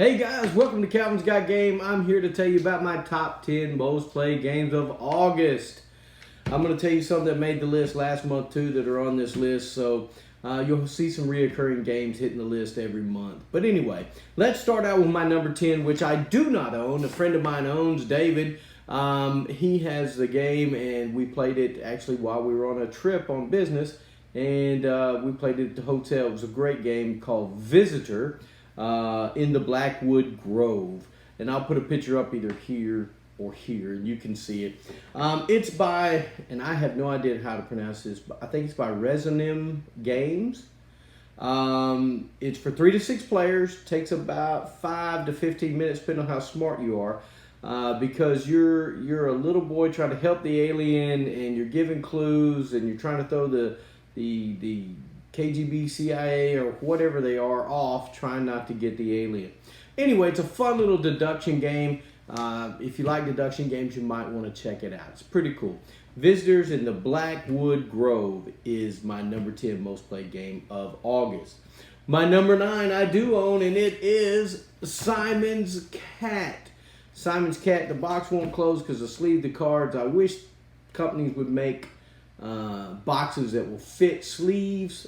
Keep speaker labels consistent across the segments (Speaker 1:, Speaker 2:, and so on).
Speaker 1: Hey guys, welcome to Calvin's Got Game. I'm here to tell you about my top 10 most played games of August. I'm going to tell you some that made the list last month too that are on this list, so you'll see some reoccurring games hitting the list every month. But anyway, let's start out with my number 10, which I do not own. A friend of mine owns, David. He has the game, and we played it actually while we were on a trip on business, and we played it at the hotel. It was a great game called Visitor. In the Blackwood Grove, and I'll put a picture up either here or here, and you can see it. It's by, and I have no idea how to pronounce this, but I think it's by Resonim Games. It's for 3 to 6 players. Takes about 5 to 15 minutes, depending on how smart you are, because you're a little boy trying to help the alien, and you're giving clues, and you're trying to throw the KGB, CIA, or whatever they are off, trying not to get the alien. Anyway, it's a fun little deduction game. If you like deduction games, you might want to check it out. It's pretty cool. Visitors in the Blackwood Grove is my number 10 most played game of August. My number 9 I do own, and it is Simon's Cat. Simon's Cat, the box won't close because of sleeve the cards. I wish companies would make boxes that will fit sleeves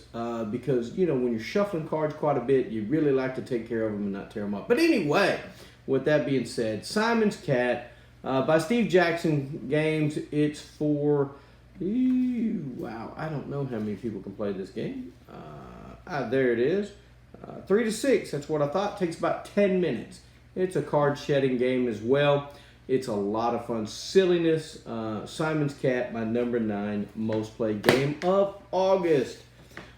Speaker 1: because, you know, when you're shuffling cards quite a bit, you really like to take care of them and not tear them up. But anyway, with that being said, Simon's Cat by Steve Jackson Games. It's for, wow, I don't know how many people can play this game. There it is. 3 to 6, that's what I thought. Takes about 10 minutes. It's a card shedding game as well. It's a lot of fun. Silliness. Simon's Cat, my number 9 most played game of August.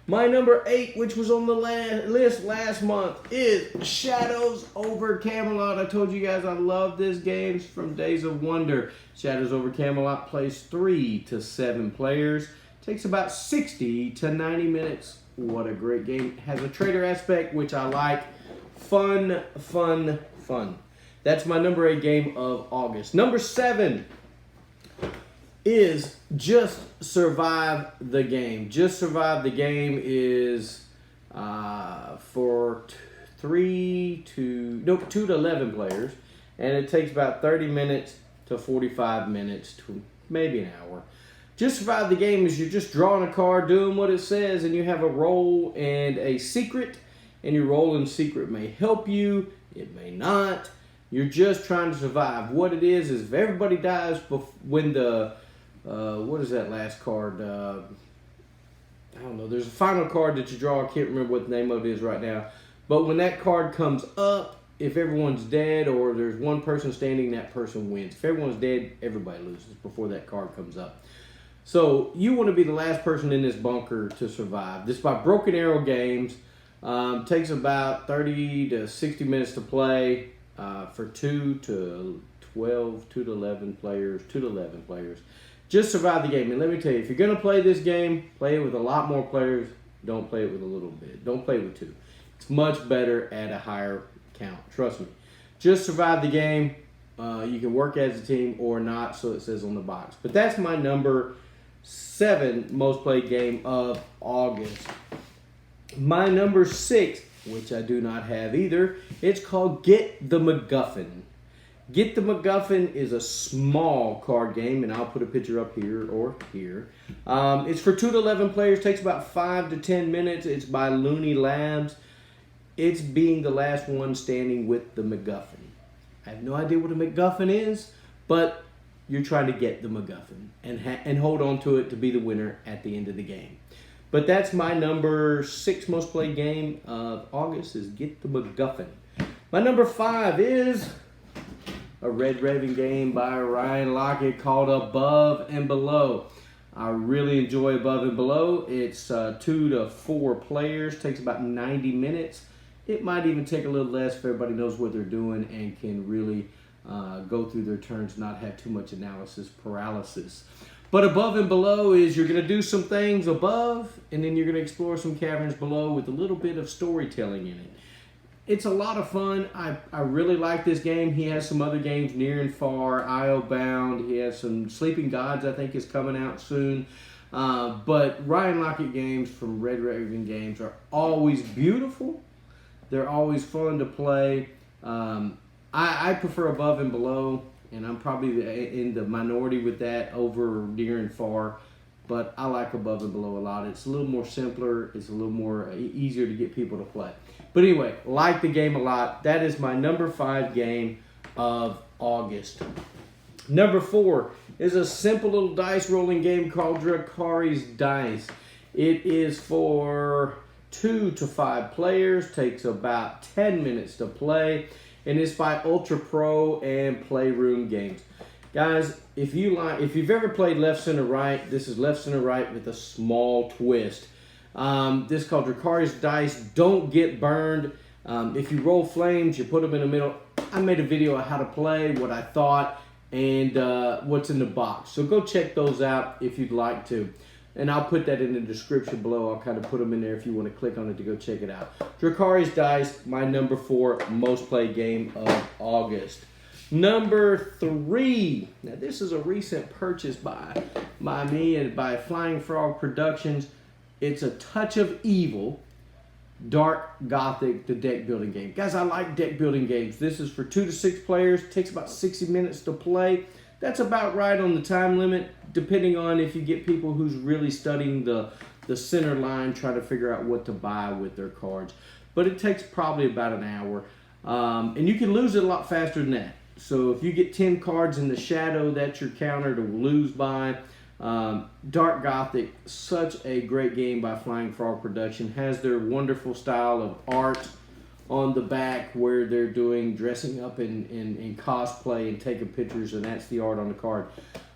Speaker 1: My number 8, which was on the list last month, is Shadows over Camelot. I told you guys I love this game from Days of Wonder. Shadows over Camelot plays 3 to 7 players. Takes about 60 to 90 minutes. What a great game. Has a trader aspect, which I like. Fun, fun, fun. That's my number 8 game of August. Number 7 is Just Survive the Game. Just Survive the Game is for 2 to 11 players, and it takes about 30 minutes to 45 minutes to maybe an hour. Just Survive the Game is you're just drawing a card, doing what it says, and you have a roll and a secret, and your roll and secret may help you, it may not. You're just trying to survive. What it is if everybody dies when the, what is that last card? I don't know. There's a final card that you draw. I can't remember what the name of it is right now. But when that card comes up, if everyone's dead or there's one person standing, that person wins. If everyone's dead, everybody loses before that card comes up. So you want to be the last person in this bunker to survive. This is by Broken Arrow Games. Takes about 30 to 60 minutes to play. For 2 to 11 players. Just survive the game. And let me tell you, if you're going to play this game, play it with a lot more players. Don't play it with a little bit. Don't play with 2. It's much better at a higher count. Trust me. Just survive the game. You can work as a team or not, so it says on the box. But that's my number 7 most played game of August. My number 6, which I do not have either. It's called Get the MacGuffin. Get the MacGuffin is a small card game, and I'll put a picture up here or here. It's for 2 to 11 players. Takes about 5 to 10 minutes. It's by Looney Labs. It's being the last one standing with the MacGuffin. I have no idea what a MacGuffin is, but you're trying to get the MacGuffin and hold on to it to be the winner at the end of the game. But that's my number 6 most played game of August is Get the MacGuffin. My number 5 is a Red Raven game by Ryan Lockett called Above and Below. I really enjoy Above and Below. It's 2 to 4 players. Takes about 90 minutes. It might even take a little less if everybody knows what they're doing and can really go through their turns, not have too much analysis paralysis. But Above and Below is you're going to do some things above, and then you're going to explore some caverns below with a little bit of storytelling in it. It's a lot of fun. I really like this game. He has some other games, Near and Far, IO Bound. He has some Sleeping Gods, I think, is coming out soon. But Ryan Lockett games from Red Raven Games are always beautiful. They're always fun to play. I prefer above and below, and I'm probably in the minority with that over near and far. But I like above and below a lot. It's a little more simpler. It's a little more easier to get people to play. But anyway, like the game a lot. That is my number 5 game of August. Number 4 is a simple little dice rolling game called Dracaries Dice. It is for 2 to 5 players. Takes about 10 minutes to play. And it's by Ultra Pro and Playroom Games. Guys, if you've ever played left, center, right, this is left, center, right with a small twist. This is called Dracaries Dice. Don't get burned. If you roll flames, you put them in the middle. I made a video on how to play, what I thought, and what's in the box. So go check those out if you'd like to. And I'll put that in the description below. I'll kind of put them in there if you want to click on it to go check it out. Dracaries Dice, my number 4 most played game of August. Number 3. Now this is a recent purchase by me and by Flying Frog Productions. It's a Touch of Evil, Dark Gothic, the deck building game. Guys, I like deck building games. This is for 2 to 6 players. Takes about 60 minutes to play. That's about right on the time limit, depending on if you get people who's really studying the center line, trying to figure out what to buy with their cards. But it takes probably about an hour. And you can lose it a lot faster than that. So if you get 10 cards in the shadow, that's your counter to lose by. Dark Gothic, such a great game by Flying Frog Production. Has their wonderful style of art on the back where they're dressing up in cosplay and taking pictures, and that's the art on the card.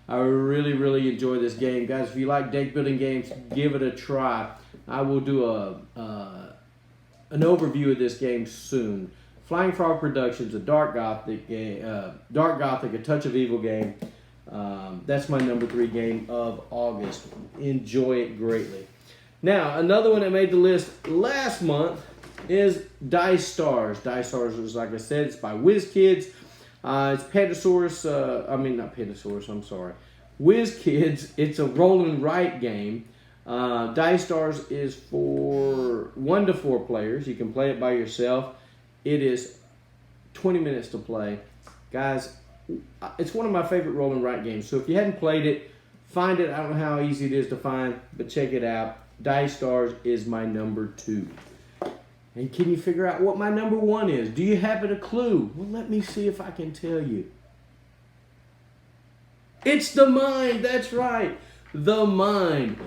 Speaker 1: I really, really enjoy this game. Guys, if you like deck building games, give it a try. I will do an overview of this game soon. Flying Frog Productions, a Dark Gothic, a Touch of Evil game. That's my number 3 game of August. Enjoy it greatly. Now, another one that made the list last month is Dice Stars. Dice Stars is, like I said, it's by WizKids. It's Pandasaurus, not Pandasaurus, I'm sorry. WizKids, it's a roll and write game. Dice Stars is for 1 to 4 players. You can play it by yourself. It is 20 minutes to play. Guys, it's one of my favorite roll and write games. So if you hadn't played it, find it. I don't know how easy it is to find, but check it out. Dice Stars is my number 2. And can you figure out what my number 1 is? Do you have a clue? Well, let me see if I can tell you. It's The Mind. That's right. The Mind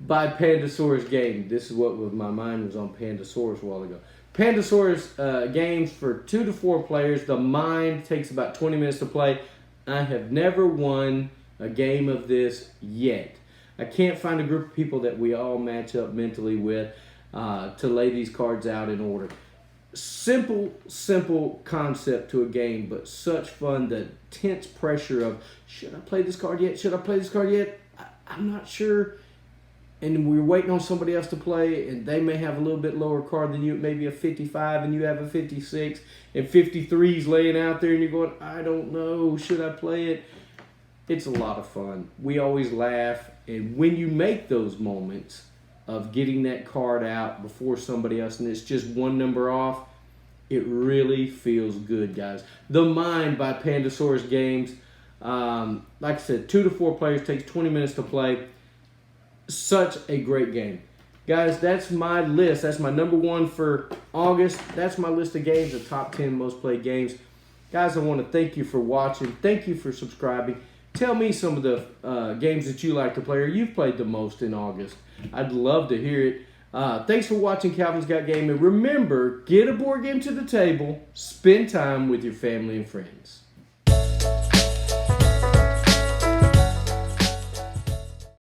Speaker 1: by Pandasaurus Game. This is what my mind was on Pandasaurus a while ago. Pandasaurus games for 2 to 4 players. The Mind takes about 20 minutes to play. I have never won a game of this yet. I can't find a group of people that we all match up mentally with to lay these cards out in order. Simple concept to a game, but such fun. The tense pressure of, should I play this card yet? Should I play this card yet? I'm not sure. And we're waiting on somebody else to play, and they may have a little bit lower card than you, maybe a 55, and you have a 56, and 53's laying out there, and you're going, I don't know, should I play it? It's a lot of fun. We always laugh, and when you make those moments of getting that card out before somebody else, and it's just 1 number off, it really feels good, guys. The Mind by Pandasaurus Games. Like I said, 2 to 4 players, takes 20 minutes to play. Such a great game. Guys, that's my list. That's my number 1 for August. That's my list of games, the top 10 most played games. Guys, I want to thank you for watching. Thank you for subscribing. Tell me some of the games that you like to play or you've played the most in August. I'd love to hear it. Thanks for watching Calvin's Got Game. And remember, get a board game to the table. Spend time with your family and friends.